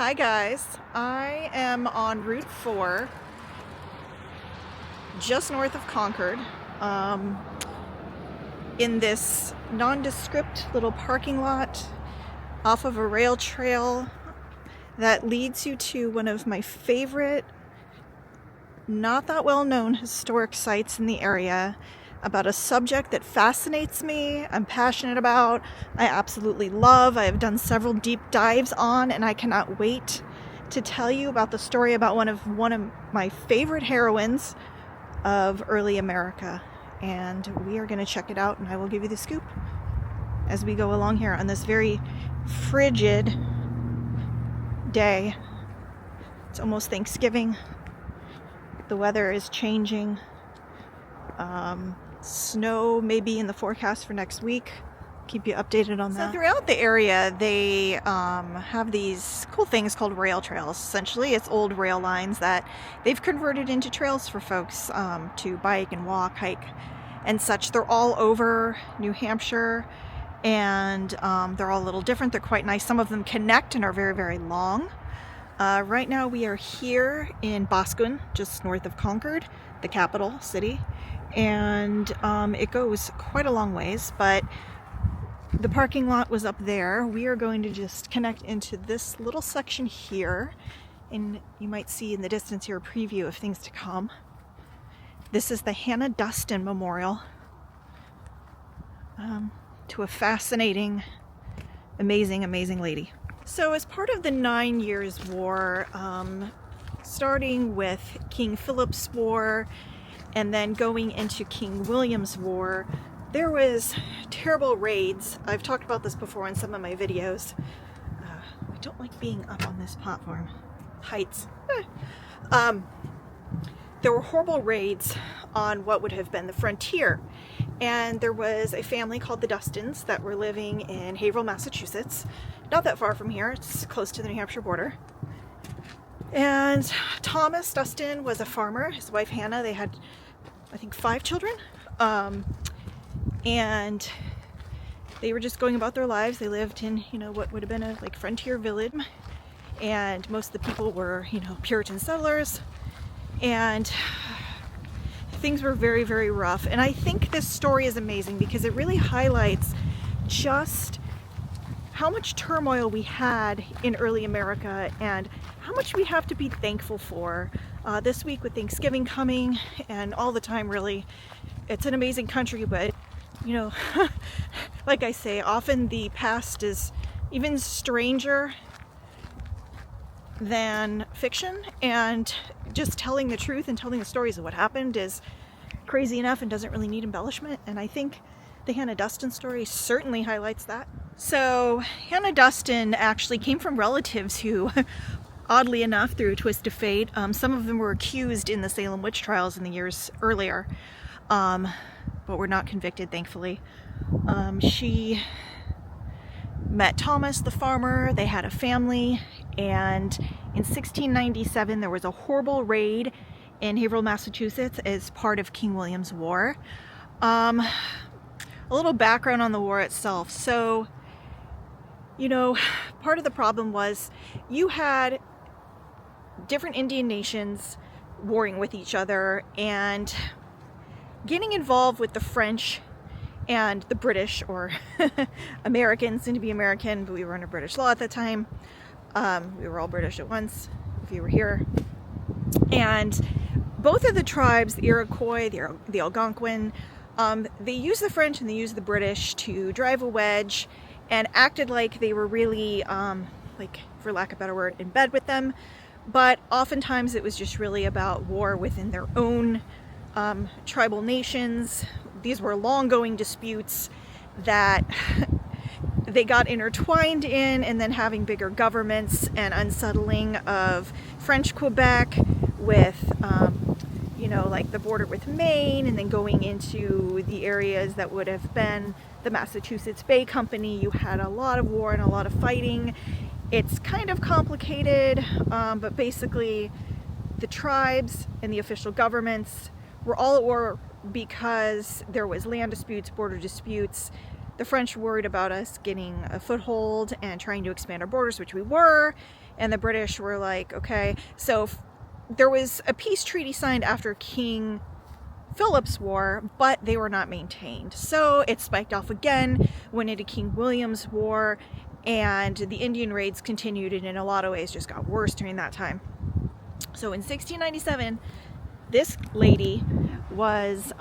Hi guys, I am on Route 4, just north of Concord, in this nondescript little parking lot off of a rail trail that leads you to one of my favorite, not that well known historic sites in the area, about a subject that fascinates me, I'm passionate about, I absolutely love, I have done several deep dives on, and I cannot wait to tell you about the story about one of my favorite heroines of early America. And we are going to check it out, and I will give you the scoop as we go along here on this very frigid day. It's almost Thanksgiving. The weather is changing. Snow may be in the forecast for next week. Keep you updated on that. So throughout the area, they have these cool things called rail trails. Essentially, it's old rail lines that they've converted into trails for folks to bike and walk, hike, and such. They're all over New Hampshire, and they're all a little different. They're quite nice. Some of them connect and are very, very long. Right now, we are here in Boscawen, just north of Concord, the capital city. And it goes quite a long ways, but the parking lot was up there. We are going to just connect into this little section here, and you might see in the distance here a preview of things to come. This is the Duston Memorial to a fascinating, amazing lady. So as part of the 9 Years' War, starting with King Philip's War and then going into King William's War, there was terrible raids. I've talked about this before in some of my videos. I don't like being up on this platform. Heights. There were horrible raids on what would have been the frontier. And there was a family called the Dustons that were living in Haverhill, Massachusetts. Not that far from here. It's close to the New Hampshire border. And Thomas Dustin was a farmer. His wife Hannah, they had, I think, 5 children. And they were just going about their lives. They lived in, what would have been a frontier village. And most of the people were, Puritan settlers. And things were very, very rough. And I think this story is amazing because it really highlights just how much turmoil we had in early America and how much we have to be thankful for. This week with Thanksgiving coming and all the time, really, it's an amazing country, but like I say, often the past is even stranger than fiction, and just telling the truth and telling the stories of what happened is crazy enough and doesn't really need embellishment. And I think the Hannah Duston story certainly highlights that. So Hannah Duston actually came from relatives who, oddly enough, through a twist of fate, some of them were accused in the Salem witch trials in the years earlier, but were not convicted, thankfully. She met Thomas, the farmer. They had a family, and in 1697 there was a horrible raid in Haverhill, Massachusetts as part of King William's War. A little background on the war itself. So, part of the problem was you had different Indian nations warring with each other and getting involved with the French and the British, or Americans, soon to be American, but we were under British law at the time. We were all British at once, if you were here. And both of the tribes, the Iroquois, the Algonquin, they used the French and they used the British to drive a wedge and acted like they were really, for lack of a better word, in bed with them. But oftentimes it was just really about war within their own tribal nations. These were long-going disputes that they got intertwined in, and then having bigger governments and unsettling of French Quebec with, the border with Maine, and then going into the areas that would have been the Massachusetts Bay Company. You had a lot of war and a lot of fighting. It's kind of complicated, but basically the tribes and the official governments were all at war because there was land disputes, border disputes. The French were worried about us getting a foothold and trying to expand our borders, which we were, And the British were like, okay. So there was a peace treaty signed after King Philip's War, but they were not maintained. So it spiked off again, went into King William's War, and the Indian raids continued, and in a lot of ways just got worse during that time. So in 1697, this lady was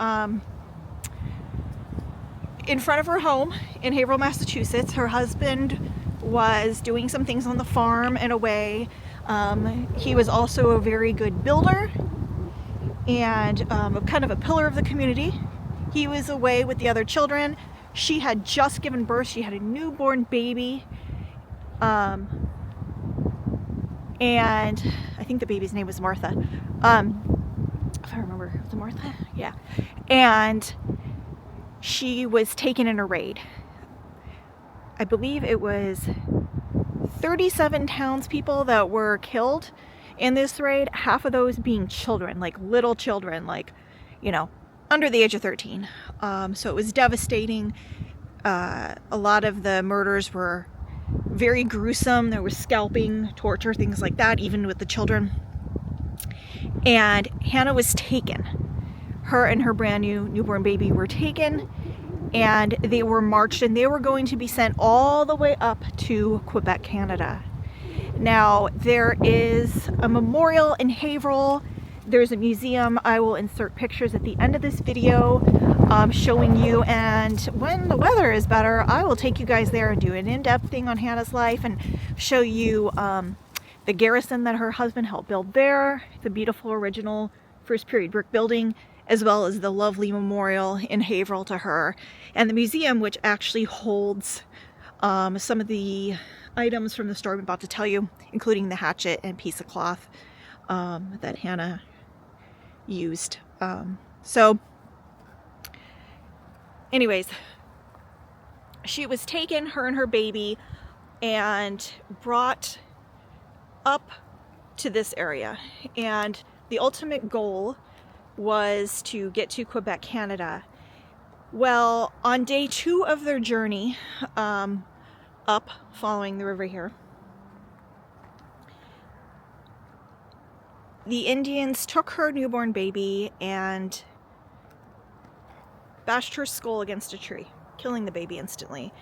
in front of her home in Haverhill, Massachusetts. Her husband was doing some things on the farm and away. He was also a very good builder and kind of a pillar of the community. He was away with the other children. She had just given birth. She had a newborn baby. And I think the baby's name was Martha. If I remember, was it Martha? Yeah. And she was taken in a raid. I believe it was 37 townspeople that were killed in this raid, half of those being children, like little children, like, you know, under the age of 13. So it was devastating. A lot of the murders were very gruesome. There was scalping, torture, things like that, even with the children. And Hannah was taken. Her and her brand new newborn baby were taken, and they were marched, and they were going to be sent all the way up to Quebec, Canada. Now, there is a memorial in Haverhill. There's a museum. I will insert pictures at the end of this video showing you, and when the weather is better, I will take you guys there and do an in-depth thing on Hannah's life and show you the garrison that her husband helped build there, the beautiful original first period brick building, as well as the lovely memorial in Haverhill to her, and the museum, which actually holds some of the items from the story I'm about to tell you, including the hatchet and piece of cloth that Hannah used. So anyways, she was taken, her and her baby, and brought up to this area, and the ultimate goal was to get to Quebec, Canada. Well, on day 2 of their journey up following the river here, the Indians took her newborn baby and bashed her skull against a tree, killing the baby instantly.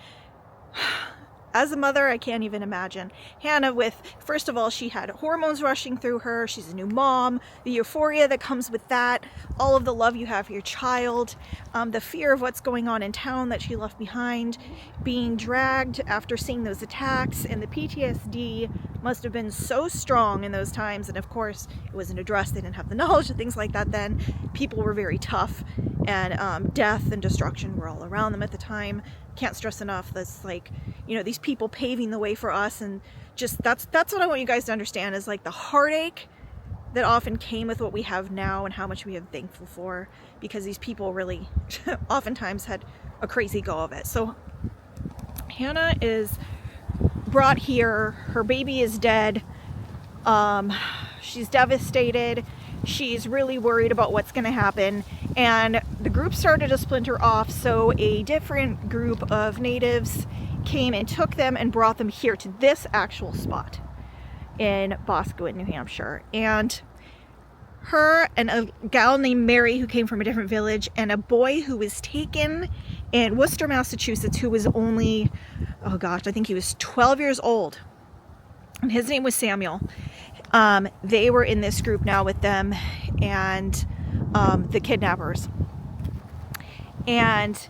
As a mother, I can't even imagine. Hannah, first of all, she had hormones rushing through her. She's a new mom. The euphoria that comes with that. All of the love you have for your child. The fear of what's going on in town that she left behind. Being dragged after seeing those attacks. And the PTSD must have been so strong in those times. And of course, it wasn't addressed. They didn't have the knowledge of things like that then. People were very tough. And death and destruction were all around them at the time. Can't stress enough, that's like, you know, these people paving the way for us, and just that's what I want you guys to understand, is like the heartache that often came with what we have now and how much we are thankful for, because these people really oftentimes had a crazy go of it. So Hannah is brought here, her baby is dead, she's devastated, she's really worried about what's going to happen, and the group started to splinter off. So a different group of natives came and took them and brought them here to this actual spot in Boscawen, New Hampshire. And her and a gal named Mary, who came from a different village, and a boy who was taken in Worcester, Massachusetts, who was only, oh gosh, I think he was 12 years old, and his name was Samuel. They were in this group now with them and the kidnappers. And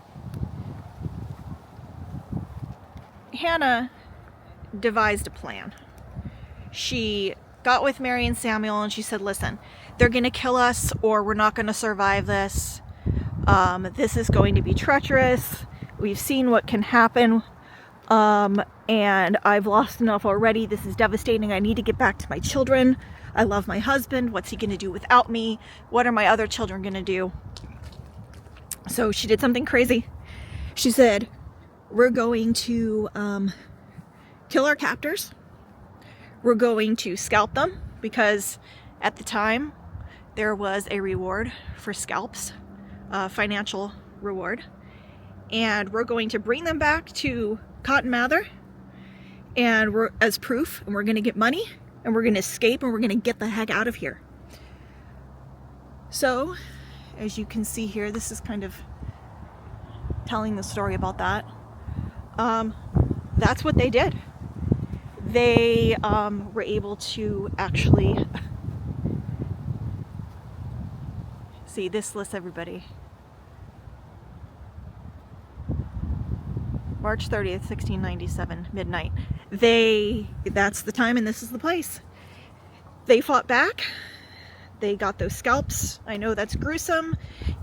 Hannah devised a plan. She got with Mary and Samuel and she said, listen, they're going to kill us or we're not going to survive this. This is going to be treacherous. We've seen what can happen. And I've lost enough already. This is devastating. I need to get back to my children. I love my husband. What's he going to do without me? What are my other children going to do? So she did something crazy. She said, we're going to kill our captors. We're going to scalp them, because at the time there was a reward for scalps, financial reward. And we're going to bring them back to Cotton Mather, and we're as proof, and we're gonna get money, and we're gonna escape, and we're gonna get the heck out of here. So, as you can see here, this is kind of telling the story about that. That's what they did. They were able to actually see, this lists everybody. March 30th, 1697, midnight. That's the time, and this is the place. They fought back. They got those scalps. I know that's gruesome,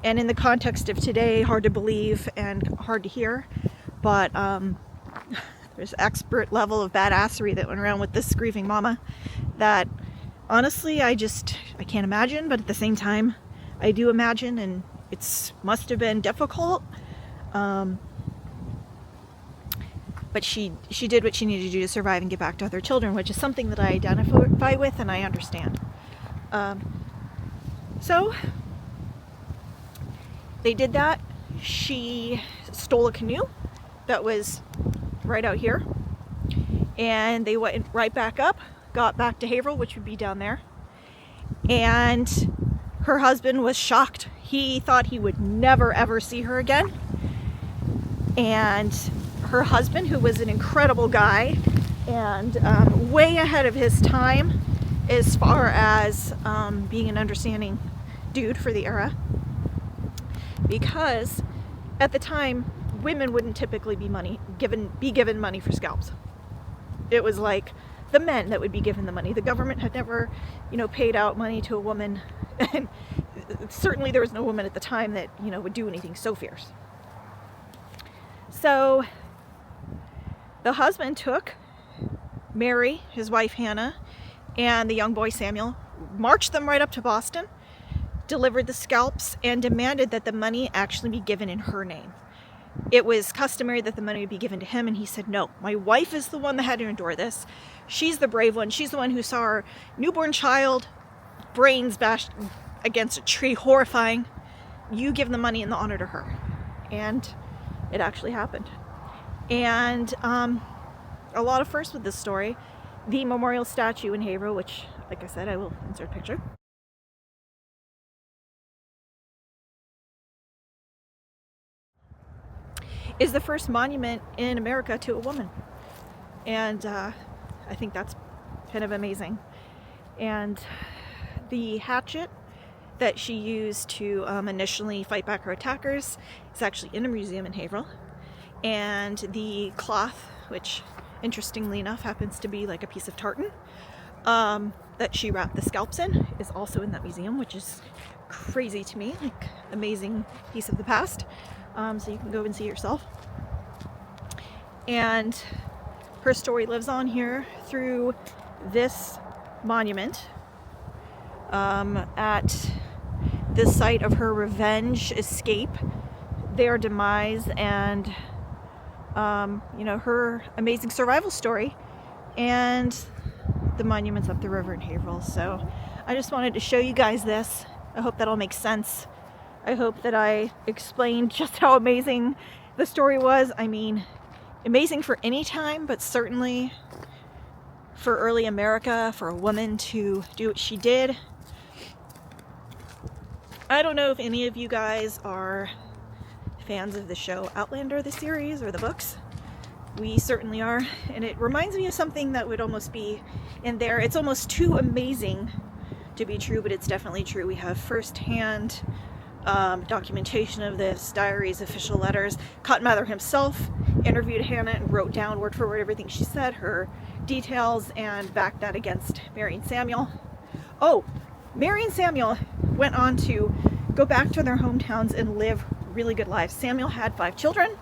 and in the context of today, hard to believe and hard to hear, but there's expert level of badassery that went around with this grieving mama that honestly I can't imagine, but at the same time I do imagine, and it must have been difficult. But she did what she needed to do to survive and get back to other children, which is something that I identify with and I understand. So they did that. She stole a canoe that was right out here, and they went right back up, got back to Haverhill, which would be down there, and her husband was shocked. He thought he would never ever see her again, and her husband, who was an incredible guy and way ahead of his time as far as being an understanding dude for the era, because at the time women wouldn't typically be given money for scalps. It was like the men that would be given the money. The government had never, paid out money to a woman, and certainly there was no woman at the time that would do anything so fierce. So the husband took Mary, his wife Hannah, and the young boy Samuel, marched them right up to Boston, delivered the scalps, and demanded that the money actually be given in her name. It was customary that the money would be given to him, and he said, no, my wife is the one that had to endure this. She's the brave one. She's the one who saw her newborn child, brains bashed against a tree, horrifying. You give the money in the honor to her. And it actually happened. And a lot of firsts with this story. The memorial statue in Haverhill, which, like I said, I will insert a picture, is the first monument in America to a woman. And I think that's kind of amazing. And the hatchet that she used to initially fight back her attackers is actually in a museum in Haverhill. And the cloth, which interestingly enough happens to be like a piece of tartan, that she wrapped the scalps in, is also in that museum, which is crazy to me, like amazing piece of the past. So you can go and see yourself. And her story lives on here through this monument at the site of her revenge escape, their demise, and her amazing survival story, and the monuments up the river in Haverhill. So I just wanted to show you guys this. I hope that all makes sense. I hope that I explained just how amazing the story was. I mean, amazing for any time, but certainly for early America, for a woman to do what she did. I don't know if any of you guys are fans of the show Outlander, the series, or the books. We certainly are, and it reminds me of something that would almost be in there. It's almost too amazing to be true, but it's definitely true. We have first-hand documentation of this, diaries, official letters. Cotton Mather himself interviewed Hannah and wrote down word for word everything she said, her details, and backed that against Mary and Samuel. Oh, Mary and Samuel went on to go back to their hometowns and live really good lives. Samuel had 5 children,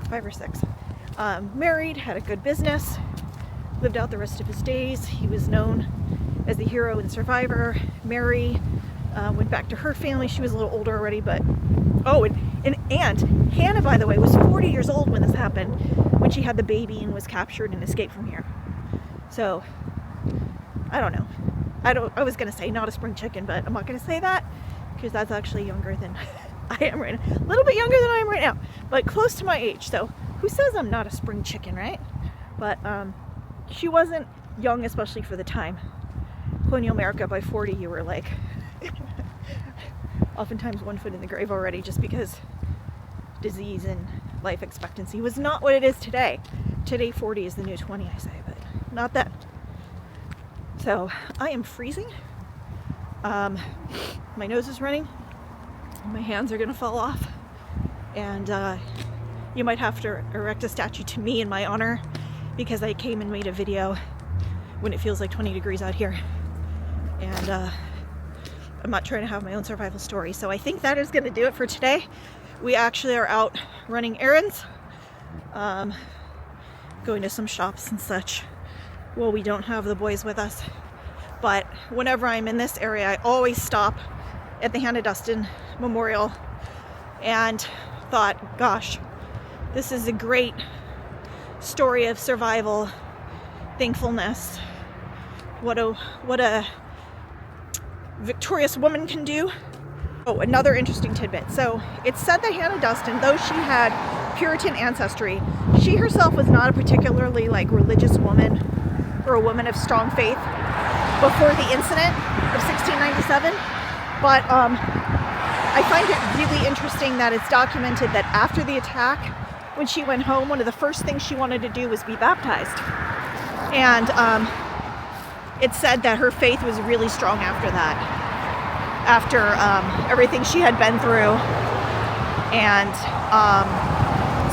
5 or 6. Married, had a good business, lived out the rest of his days. He was known as the hero and survivor. Mary went back to her family. She was a little older already, but and Hannah, by the way, was 40 years old when this happened, when she had the baby and was captured and escaped from here. So I don't know. I was gonna say not a spring chicken, but I'm not gonna say that because that's actually younger than I am right now. A little bit younger than I am right now, but close to my age. So who says I'm not a spring chicken, right? But she wasn't young, especially for the time. Colonial America, by 40 you were like oftentimes 1 foot in the grave already, just because disease and life expectancy was not what it is today. Today 40 is the new 20, I say, but not that. So I am freezing. My nose is running. My hands are gonna fall off. And you might have to erect a statue to me in my honor, because I came and made a video when it feels like 20 degrees out here. And I'm not trying to have my own survival story. So I think that is gonna do it for today. We actually are out running errands, going to some shops and such. Well, we don't have the boys with us, but whenever I'm in this area, I always stop at the Hannah Duston Memorial and thought, gosh, this is a great story of survival, thankfulness. What a victorious woman can do. Oh, another interesting tidbit. So it's said that Hannah Duston, though she had Puritan ancestry, she herself was not a particularly like religious woman or a woman of strong faith before the incident of 1697. But I find it really interesting that it's documented that after the attack, when she went home, one of the first things she wanted to do was be baptized. And it's said that her faith was really strong after that, after everything she had been through and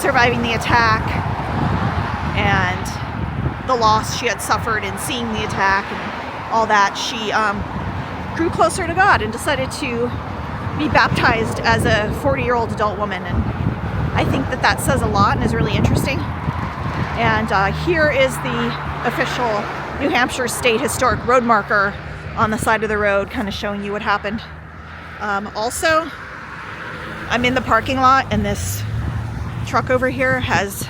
surviving the attack and the loss she had suffered in seeing the attack and all that. She grew closer to God and decided to be baptized as a 40-year-old adult woman. And I think that that says a lot and is really interesting. And here is the official New Hampshire State Historic Road marker on the side of the road, kind of showing you what happened. Also, I'm in the parking lot, and this truck over here has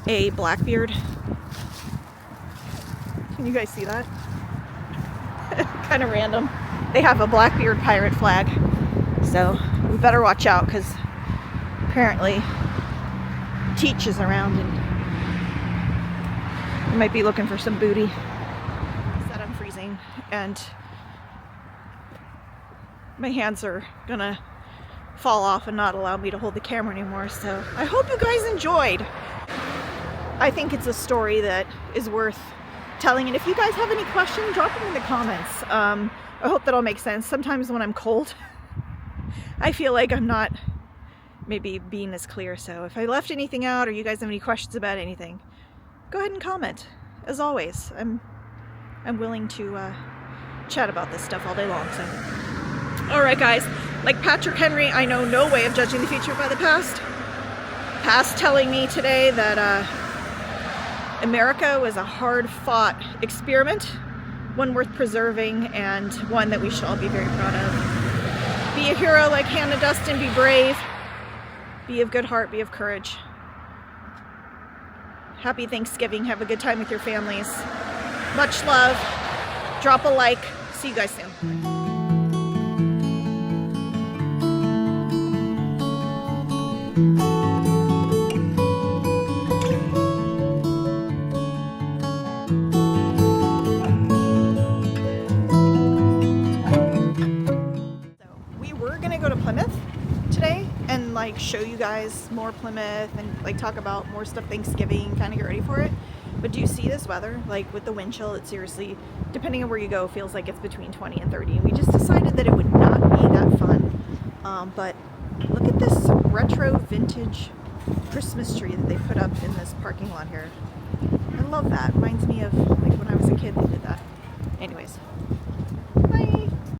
a Blackbeard. Can you guys see that? Kind of random. They have a Blackbeard pirate flag, so we better watch out, because apparently Teach is around and we might be looking for some booty. Said I'm freezing and my hands are gonna fall off and not allow me to hold the camera anymore, so I hope you guys enjoyed. I think it's a story that is worth telling, and if you guys have any questions, drop them in the comments. I hope that all makes sense. Sometimes when I'm cold, I feel like I'm not maybe being as clear, so if I left anything out or you guys have any questions about anything, go ahead and comment. As always, I'm willing to chat about this stuff all day long. So, all right, guys. Like Patrick Henry, I know no way of judging the future by the past. Past telling me today that America was a hard-fought experiment, one worth preserving, and one that we should all be very proud of. Be a hero like Hannah Duston. Be brave. Be of good heart. Be of courage. Happy Thanksgiving. Have a good time with your families. Much love. Drop a like. See you guys soon. Like show you guys more Plymouth and like talk about more stuff Thanksgiving, kind of get ready for it. But do you see this weather? Like with the wind chill, it seriously, depending on where you go, feels like it's between 20 and 30. And we just decided that it would not be that fun. But look at this retro vintage Christmas tree that they put up in this parking lot here. I love that. Reminds me of like when I was a kid they did that. Anyways.